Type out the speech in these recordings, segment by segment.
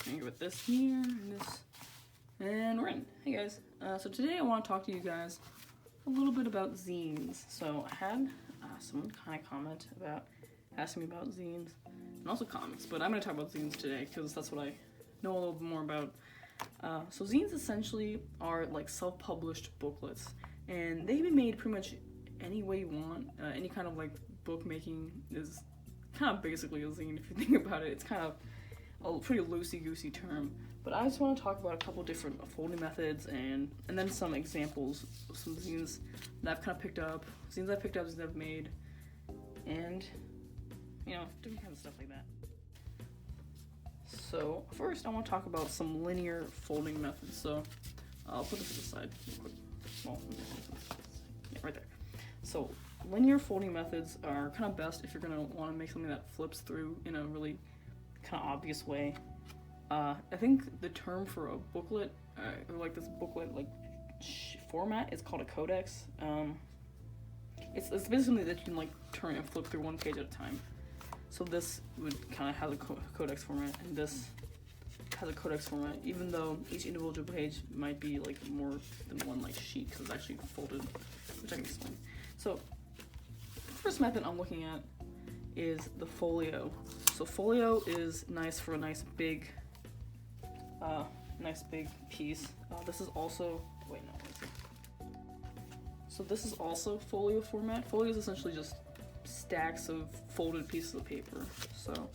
gonna go with this here and this, and we're in. Hey guys, so today I want to talk to you guys a little bit about zines. So I had someone kind of comment about asking me about zines and also comics, but I'm gonna talk about zines today because that's what I know a little bit more about. So zines essentially are like self-published booklets, and they can be made pretty much any way you want. Any kind of like bookmaking is kind of basically a zine if you think about it. It's kind of a pretty loosey-goosey term, but I just want to talk about a couple different folding methods and then some examples of some zines that I've kind of picked up, zines I've made, and you know, different kinds of stuff like that. So first I want to talk about some linear folding methods. So I'll put this to the side real quick. Well, yeah, right there. So linear folding methods are kind of best if you're going to want to make something that flips through in a really kind of obvious way. I think the term for a booklet, or like this booklet like format, is called a codex. It's basically something that you can like turn and flip through one page at a time. So this would kind of have a codex format, and this has a codex format, even though each individual page might be like more than one like sheet because it's actually folded, which I can explain. So the first method I'm looking at is the folio. So folio is nice for a nice big piece. This is also, so this is also folio format. Folio is essentially just stacks of folded pieces of paper. So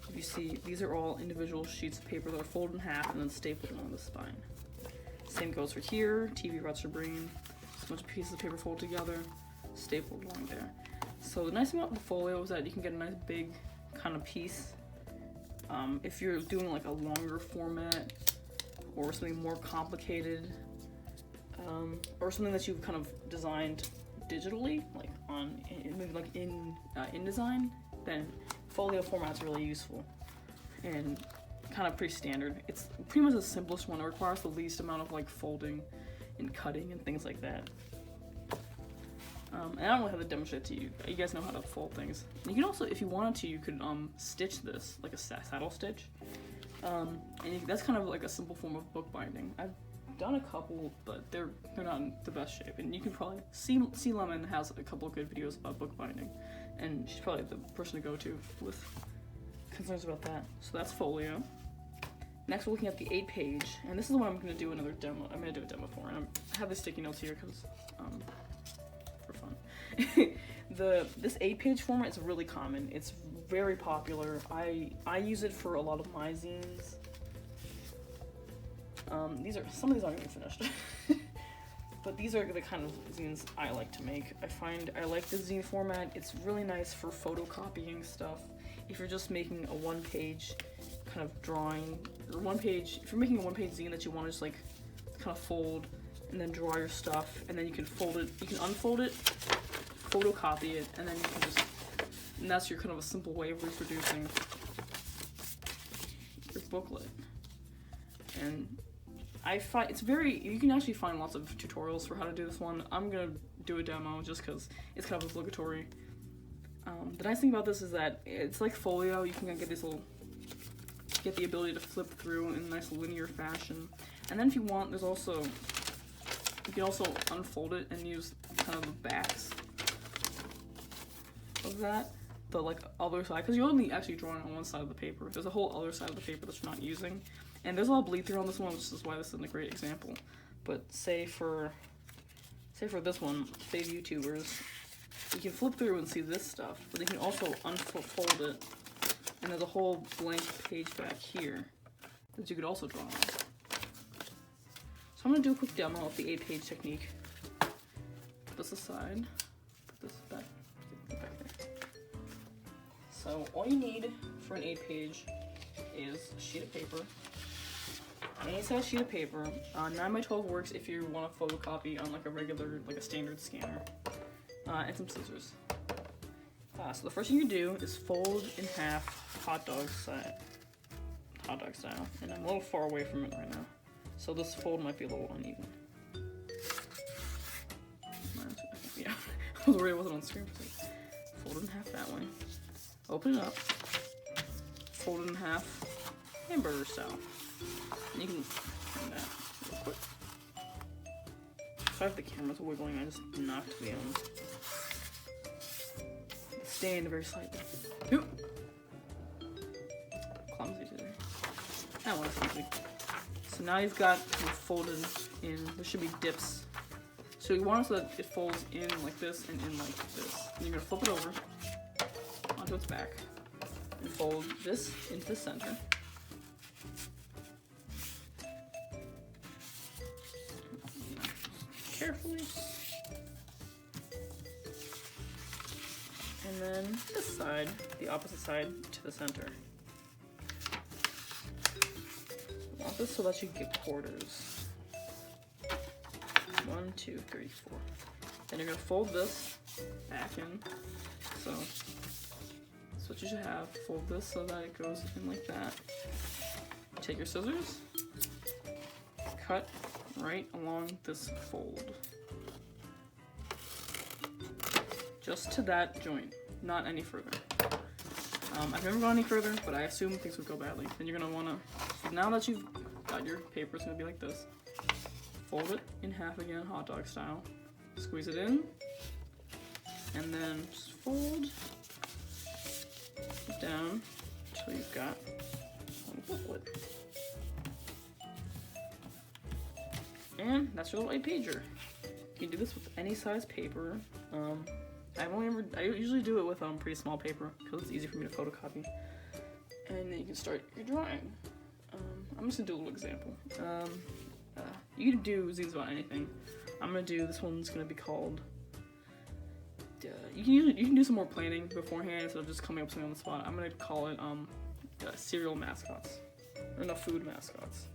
if you see, these are all individual sheets of paper that are folded in half and then stapled along the spine. Same goes for here, TV retrobrain, a bunch of pieces of paper folded together, stapled along there. So the nice thing about the folio is that you can get a nice big kind of piece. If you're doing like a longer format or something more complicated, or something that you've kind of designed digitally, like in InDesign, then folio format's really useful and kind of pretty standard. It's pretty much the simplest one. It requires the least amount of like folding and cutting and things like that. And I don't really have to demonstrate to you. You guys know how to fold things. And you can also, if you wanted to, you could stitch this like a saddle stitch. And that's kind of like a simple form of bookbinding. I've done a couple, but they're not in the best shape. And you can probably see Lemon has a couple of good videos about bookbinding, and she's probably the person to go to with concerns about that. So that's folio. Next, we're looking at the 8-page, and this is the one I'm going to do another demo. I'm going to do a demo for, and I have the sticky notes here because for fun. This 8-page format is really common. It's very popular. I use it for a lot of my zines. Some of these aren't even finished, but these are the kind of zines I like to make. I like the zine format. It's really nice for photocopying stuff. If you're just making a one-page kind of drawing, or if you're making a one-page zine that you want to just like kind of fold and then draw your stuff, and then you can fold it, you can unfold it, photocopy it, and then you can just, and that's your kind of a simple way of reproducing your booklet. And I find you can actually find lots of tutorials for how to do this one. I'm gonna do a demo just because it's kind of obligatory. The nice thing about this is that it's like folio. You can get the ability to flip through in a nice linear fashion. And then if you want, you can also unfold it and use kind of the backs of that, the like other side, because you're only actually drawing on one side of the paper. There's a whole other side of the paper that you're not using. And there's a lot of bleed through on this one, which is why this isn't a great example. But say for this one, save YouTubers, you can flip through and see this stuff, but you can also unfold it, and there's a whole blank page back here that you could also draw on. So I'm gonna do a quick demo of the 8-page technique. Put this aside, put this back there. So all you need for an 8-page is a sheet of paper. Any size sheet of paper. 9x12 works if you want to photocopy on like a regular, like a standard scanner. And some scissors. So the first thing you do is fold in half hot dog style. And I'm a little far away from it right now, so this fold might be a little uneven. Yeah, I was worried it wasn't on screen for a second. Fold it in half that way. Open it up. Fold it in half hamburger style. And you can turn that real quick. Sorry if the camera's wiggling, I just knocked the stand very slightly. Oop. Clumsy today. That one's easy. So now you've got it folded in, there should be dips. So you want it so that it folds in like this and in like this. And you're gonna flip it over onto its back and fold this into the center. Carefully. And then this side, the opposite side to the center. You want this so that you get quarters. 1, 2, 3, 4. Then you're gonna fold this back in. So that's what you should have. Fold this so that it goes in like that. Take your scissors, cut right along this fold. Just to that joint, not any further. I've never gone any further, but I assume things would go badly. Then you're gonna wanna, so now that you've got your paper, it's gonna be like this. Fold it in half again, hot dog style. Squeeze it in, and then just fold it down until you've got one booklet. And that's your little 8-pager. You can do this with any size paper. I usually do it with pretty small paper because it's easy for me to photocopy. And then you can start your drawing. I'm just gonna do a little example. You can do zines about anything. I'm gonna do, this one's gonna be called, you can do some more planning beforehand instead of just coming up with something on the spot. I'm gonna call it cereal mascots, or no, food mascots.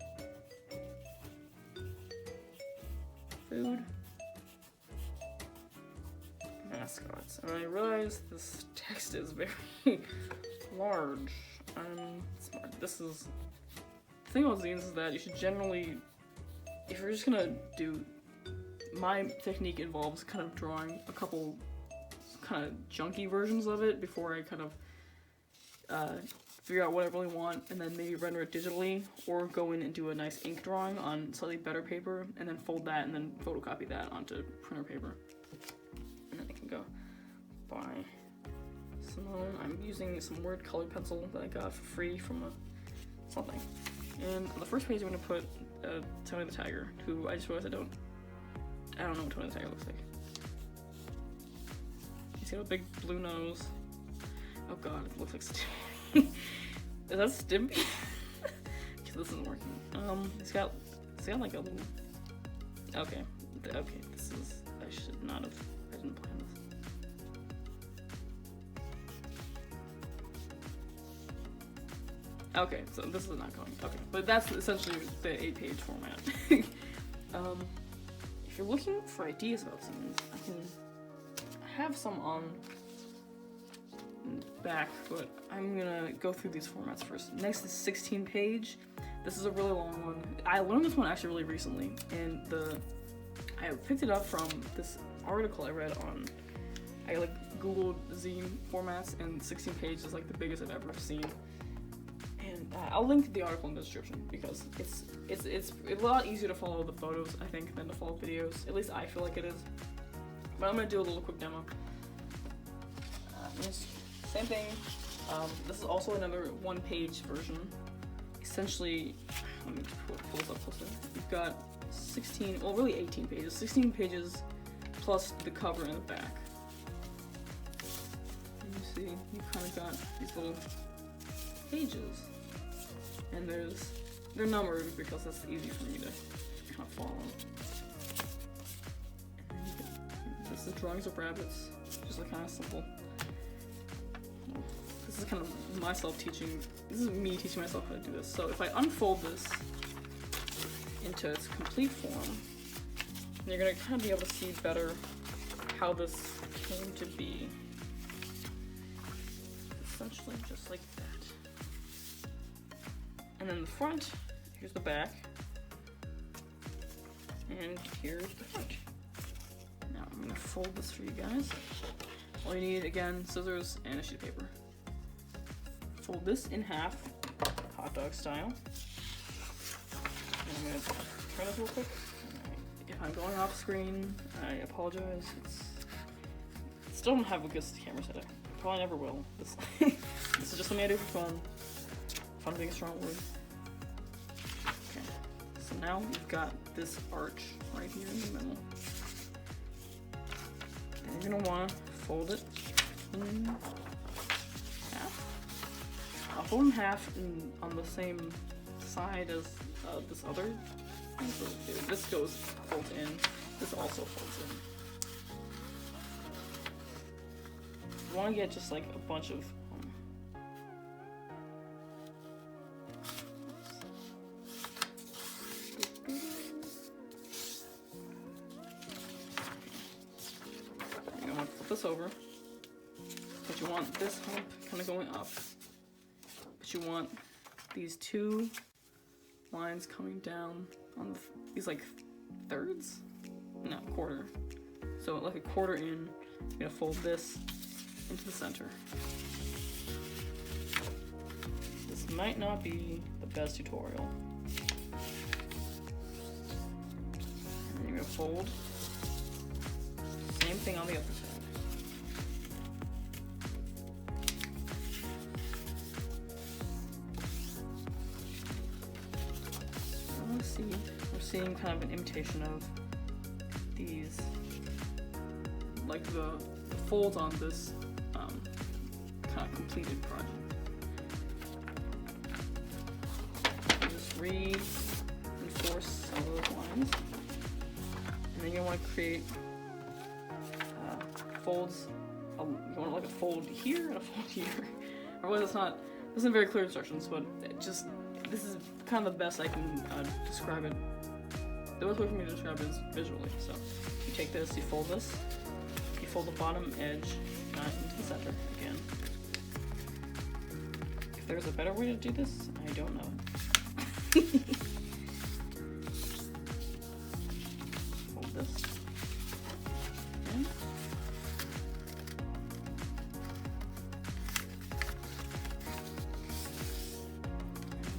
Food mascots. And I realize this text is very large. I'm smart. This is, the thing about zines is that you should generally, if you're just gonna do, my technique involves kind of drawing a couple kind of junky versions of it before I kind of figure out what I really want, and then maybe render it digitally, or go in and do a nice ink drawing on slightly better paper, and then fold that and then photocopy that onto printer paper. And then I can go buy Simone. I'm using some word colored pencil that I got for free from something. And on the first page I'm going to put Tony the Tiger, who I just realized I don't know what Tony the Tiger looks like. He's got a big blue nose. Oh god, it looks like Stimpy. Is that Stimpy? This isn't working. It's got like a little, okay, this is, I should not have, I didn't plan this. Okay, so this is not going, okay, but that's essentially the 8-page format. If you're looking for ideas about zines, I have some on back, but I'm gonna go through these formats first. Next is 16-page. This is a really long one. I learned this one actually really recently, and I picked it up from this article I read on, I like googled zine formats, and 16 pages is like the biggest I've ever seen. And I'll link the article in the description because it's a lot easier to follow the photos, I think, than to follow videos. At least I feel like it is. But I'm gonna do a little quick demo. Same thing. This is also another 1-page version. Essentially, let me pull this up closer. You've got 16, well, really 18 pages. 16 pages plus the cover and the back. And you see, you've kind of got these little pages, and they're numbered because that's easy for me to kind of follow. And this is drawings of rabbits, just like kind of simple. This is kind of myself teaching. This is me teaching myself how to do this. So if I unfold this into its complete form, you're gonna kind of be able to see better how this came to be. Essentially, just like that. And then the front, here's the back, and here's the front. Now I'm gonna fold this for you guys. All you need, again, scissors and a sheet of paper. Fold this in half, hot hot dog style. And I'm gonna turn this real quick. If I'm going off screen, I apologize. Still don't have a good camera setup. Probably never will. This is just something I do for fun. Fun being a strong word. Okay. So now we've got this arch right here in the middle. And you're gonna wanna fold it in half. I'll fold in half on the same side as this other. So this folds in. This also folds in. You want to get just like a bunch of you want to flip this over, but you want this hump kind of going up, but you want these two lines coming down on these like thirds, no, quarter. So like a quarter in, you're gonna fold this into the center. This might not be the best tutorial. And you're gonna fold. Same thing on the other side. Let's see. We're seeing kind of an imitation of these, like the folds on this kind of completed project. Just reinforce some of those lines, and then you want to create folds. You want like a fold here and a fold here. Otherwise, this isn't very clear instructions, but this is kind of the best I can describe it. The best way for me to describe it is visually. So you take this, you fold this, you fold the bottom edge into the center again. If there's a better way to do this, I don't know. Fold this in.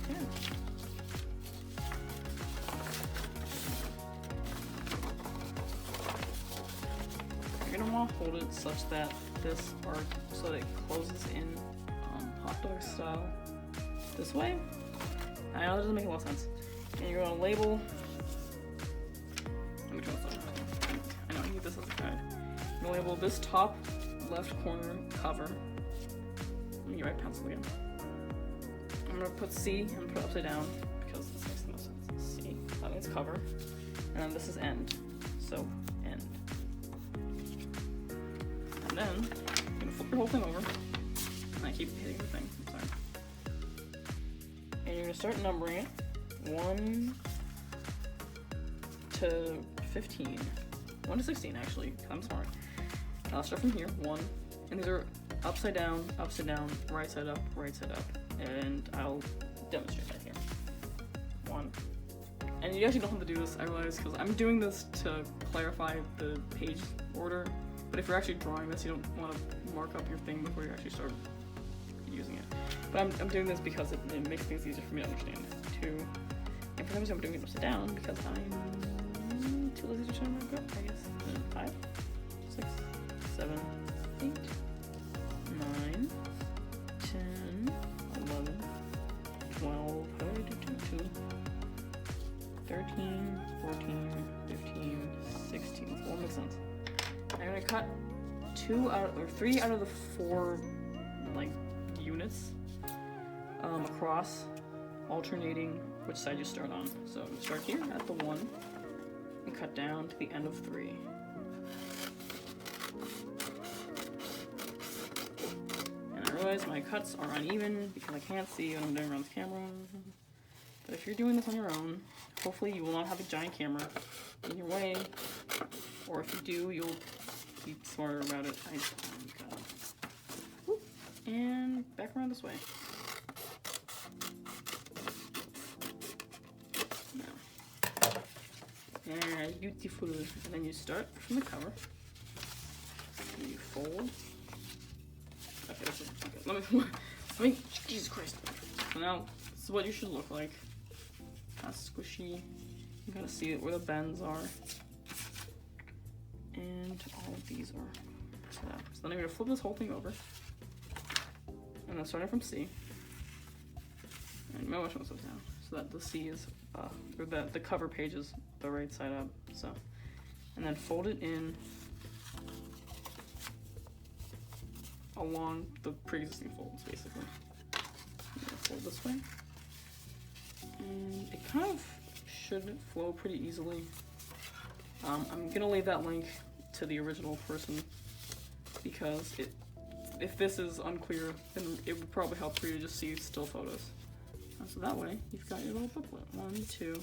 Okay. You're gonna want to hold it such that this arc, so that it closes in hot dog style this way. I know that doesn't make a lot of sense. And you're gonna label. Let me turn this off. I know I need this as a guide. I'm gonna label this top left corner cover. Let me write pencil again. I'm gonna put C and put it upside down because this makes the most sense. C. That means cover. And then this is end. So end. And then you're gonna flip your whole thing over. And I keep hitting the thing. I'm sorry. And you're gonna start numbering it. 1 to 15. 1 to 16 actually. I'm smart. I'll start from here. 1. And these are upside down, right side up, and I'll demonstrate that here. 1. And you actually don't have to do this, I realize, because I'm doing this to clarify the page order. But if you're actually drawing this, you don't want to mark up your thing before you actually start using it. But I'm doing this because it makes things easier for me to understand. 2. And for some reason I'm doing it upside down because I'm too lazy to turn my grip, I guess. 5, 6, 7, 8, 9, 10, 11, 12, 13, 14, 15, 16. So that makes sense. I'm gonna cut 3 out of the 4 like units across, alternating which side you start on. So start here at the 1 and cut down to the end of 3. And I realize my cuts are uneven because I can't see what I'm doing around the camera. But if you're doing this on your own, hopefully you will not have a giant camera in your way. Or if you do, you'll be smarter about it. And back around this way. And beautiful. And then you start from the cover. And you fold. Okay, this is okay. Let me. Jesus Christ. So now, this is is what you should look like. Kind of squishy. You kind of see it where the bends are. And all of these are set up. So then I'm going to flip this whole thing over. And then starting from C. And my watch goes down. So that the C is, or the cover page is the right side up. So, and then fold it in along the pre-existing folds, basically. Fold this way. And it kind of should flow pretty easily. I'm gonna leave that link to the original person because if this is unclear, then it would probably help for you to just see still photos. So that way, you've got your little booklet. 1, 2,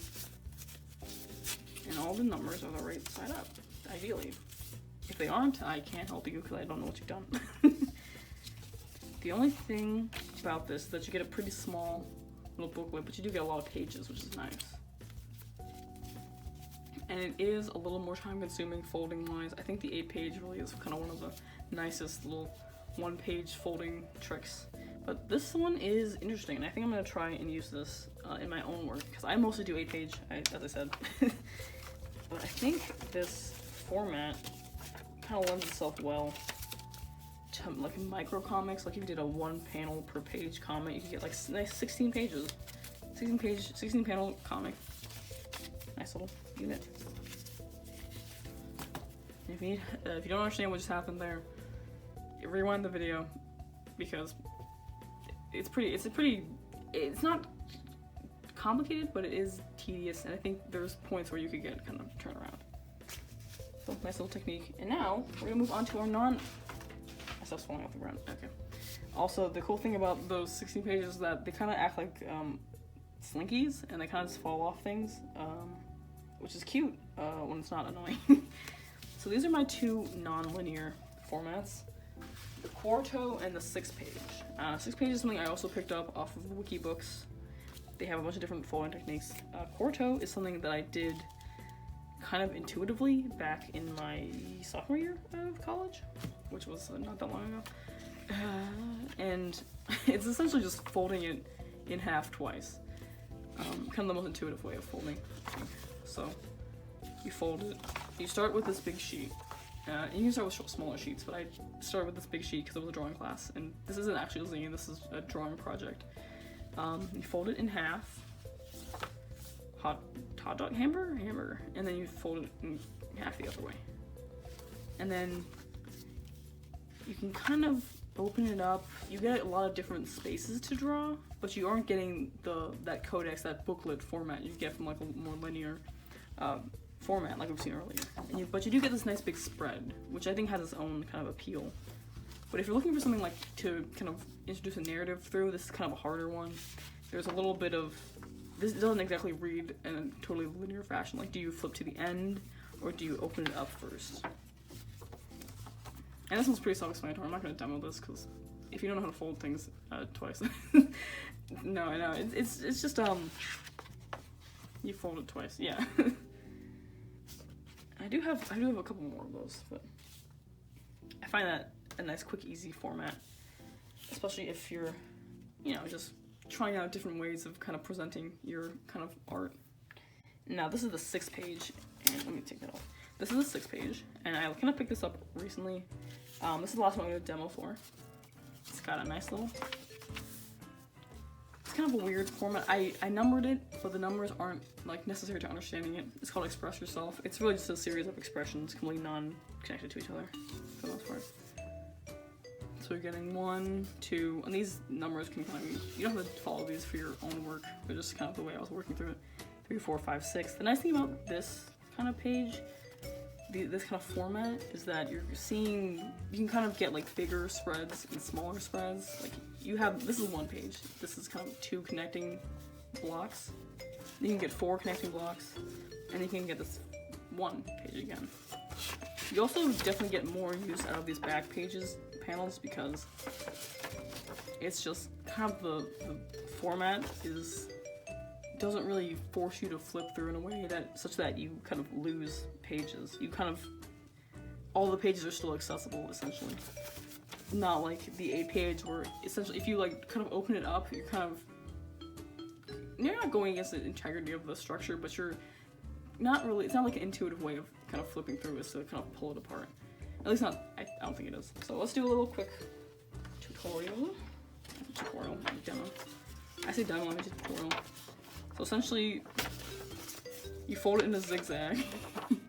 and all the numbers are the right side up, ideally. If they aren't, I can't help you because I don't know what you've done. The only thing about this is that you get a pretty small little booklet, but you do get a lot of pages, which is nice. And it is a little more time consuming folding wise. I think the 8-page really is kind of one of the nicest little 1-page folding tricks. But this one is interesting, and I think I'm going to try and use this in my own work, because I mostly do 8-page, as I said. But I think this format kind of lends itself well to like micro comics. Like if you did a 1-panel per page comic, you could get like nice 16 pages. 16 panel comic. Nice little unit. If you don't understand what just happened there, rewind the video because it's not complicated, but it is tedious, and I think there's points where you could get kind of turn around. So nice little technique. And now we're gonna move on to our my stuff's falling off the ground. Okay. Also, the cool thing about those 16 pages is that they kind of act like slinkies, and they kind of just fall off things, which is cute when it's not annoying. So these are my 2 non-linear formats. The quarto and the 6-page. 6-page is something I also picked up off of Wikibooks. They have a bunch of different folding techniques. Quarto is something that I did kind of intuitively back in my sophomore year of college, which was not that long ago. And it's essentially just folding it in half twice. Kind of the most intuitive way of folding, I think. So you fold it. You start with this big sheet. And you can start with smaller sheets, but I started with this big sheet because it was a drawing class, and this isn't actually a zine, this is a drawing project. You fold it in half, hot dog, hamburger, and then you fold it in half the other way. And then you can kind of open it up. You get a lot of different spaces to draw, but you aren't getting that codex, that booklet format you get from like a more linear format like we've seen earlier. But you do get this nice big spread, which I think has its own kind of appeal. But if you're looking for something like to kind of introduce a narrative through, this is kind of a harder one. There's a little bit of, this doesn't exactly read in a totally linear fashion. Like, do you flip to the end, or do you open it up first? And this one's pretty self-explanatory. I'm not going to demo this, because if you don't know how to fold things twice, no, it's just, you fold it twice, yeah. I do have a couple more of those, but I find that a nice, quick, easy format, especially if you're, just trying out different ways of kind of presenting your kind of art. Now, this is the 6-page, and let me take that off. This is the 6-page, and I kind of picked this up recently. This is the last one I'm going to demo for. It's got a nice little, it's kind of a weird format. I numbered it, but the numbers aren't like necessary to understanding it. It's called Express Yourself. It's really just a series of expressions completely non-connected to each other for the most part. So you're getting 1, 2, and these numbers can kind of, you don't have to follow these for your own work. They're just kind of the way I was working through it. 3, 4, 5, 6. The nice thing about this kind of page, this kind of format, is that you're seeing, you can kind of get like bigger spreads and smaller spreads. Like you have, this is 1 page. This is kind of 2 connecting blocks. You can get 4 connecting blocks, and you can get this 1 page again. You also definitely get more use out of these back panels because it's just kind of the format doesn't really force you to flip through in a way such that you kind of lose pages. You kind of, all the pages are still accessible essentially. Not like the 8-page where essentially if you like kind of open it up, you're kind of not going against the integrity of the structure, but you're not really, it's not like an intuitive way of kind of flipping through is to kind of pull it apart. At least not, I don't think it is. So let's do a little quick tutorial. Demo. I say demo, I mean tutorial. So essentially, you fold it in a zigzag, and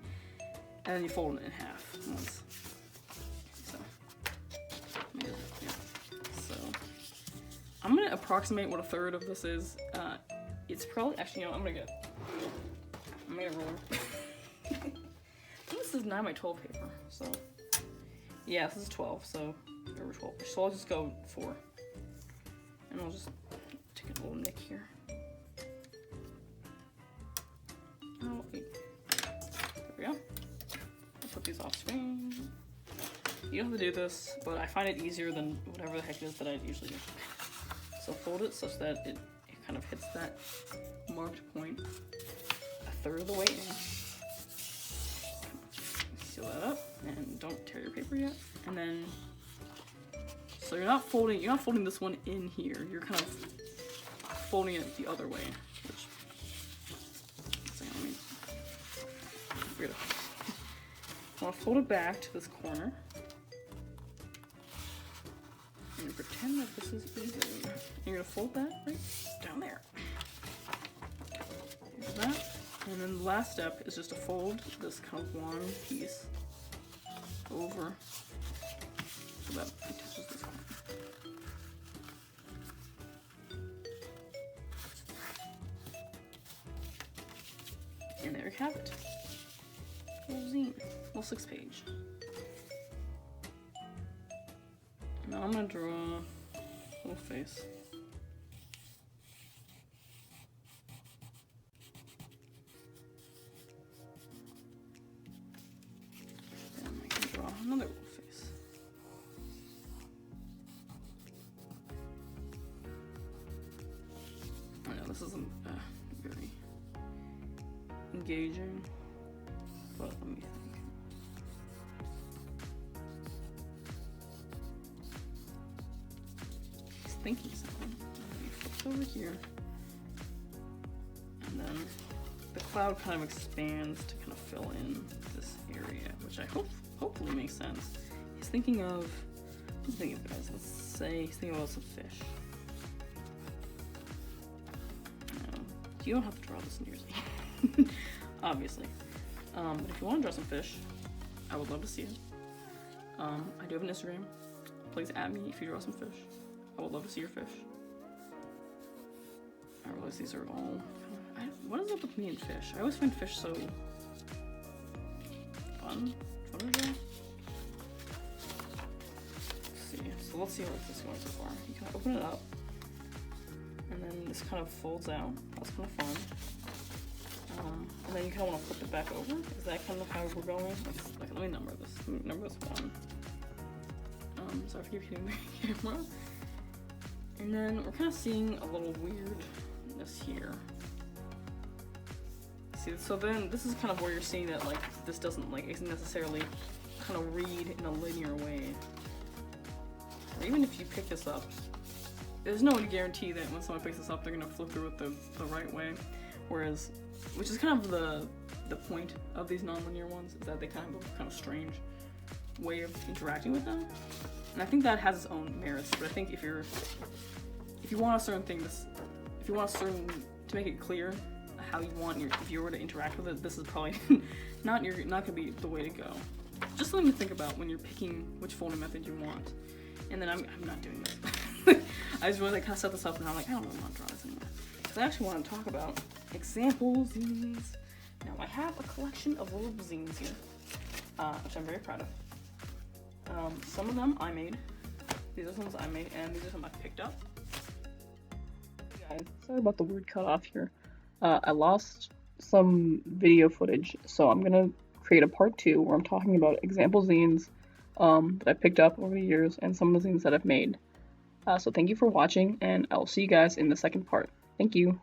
then you fold it in half once. So, yeah. So, I'm gonna approximate what a third of this is. It's probably, actually, you know, I'm gonna get a ruler. This is 9 by 12 paper, so yeah, this is 12, so over 12. So I'll just go 4, and I'll just take a little nick here. Oh, wait. There we go. I'll put these off screen. You don't have to do this, but I find it easier than whatever the heck it is that I usually do. So fold it such that it kind of hits that marked point a third of the way in. Seal that up, and don't tear your paper yet. And then, so you're not folding this one in here. You're kind of folding it the other way, which, weird. I want to fold it back to this corner. And pretend that this is easy. You're gonna fold that right down there. Here's that. And then the last step is just to fold this kind of long piece over so that it touches this corner. And there you have it. Little zine, little 6-page. Now I'm gonna draw a little face. And I can draw another little face. I know this isn't very engaging, but let me think. Thinking something. He flips over here, and then the cloud kind of expands to kind of fill in this area, which I hopefully makes sense. He's thinking of, what's he thinking of, guys? Let's say he's thinking about some fish. No, you don't have to draw this in yours, obviously. But if you want to draw some fish, I would love to see it. I do have an Instagram. Please add me if you draw some fish. I would love to see your fish. I realize these are all... what is up with me and fish? I always find fish so... fun to draw. Let's see. So let's see how this is going so far. You kind of open it up, and then this kind of folds out. That's kind of fun. And then you kind of want to flip it back over. Is that kind of how we're going? Let me number this. Let me number this 1. Sorry for hitting the camera. And then we're kind of seeing a little weirdness here. See, so then this is kind of where you're seeing that like this doesn't like isn't necessarily kind of read in a linear way. Or even if you pick this up, there's no guarantee that when someone picks this up they're gonna flip through it the right way. Whereas, which is kind of the point of these nonlinear ones, is that they kind of strange way of interacting with them. And I think that has its own merits, but I think if you want a certain thing, to make it clear how you want your viewer to interact with it, this is probably not gonna be the way to go. Just something to think about when you're picking which folding method you want. And then I'm not doing this. I just really kind of set this up and I'm like, I don't really want to draw this anymore. Because I actually want to talk about example zines. Now I have a collection of little zines here, which I'm very proud of. Some of them I made. These are some ones I made, and these are some I picked up. Hey guys, sorry about the weird cut off here. I lost some video footage, so I'm gonna create a part 2 where I'm talking about example zines that I picked up over the years and some of the zines that I've made. So thank you for watching, and I'll see you guys in the second part. Thank you.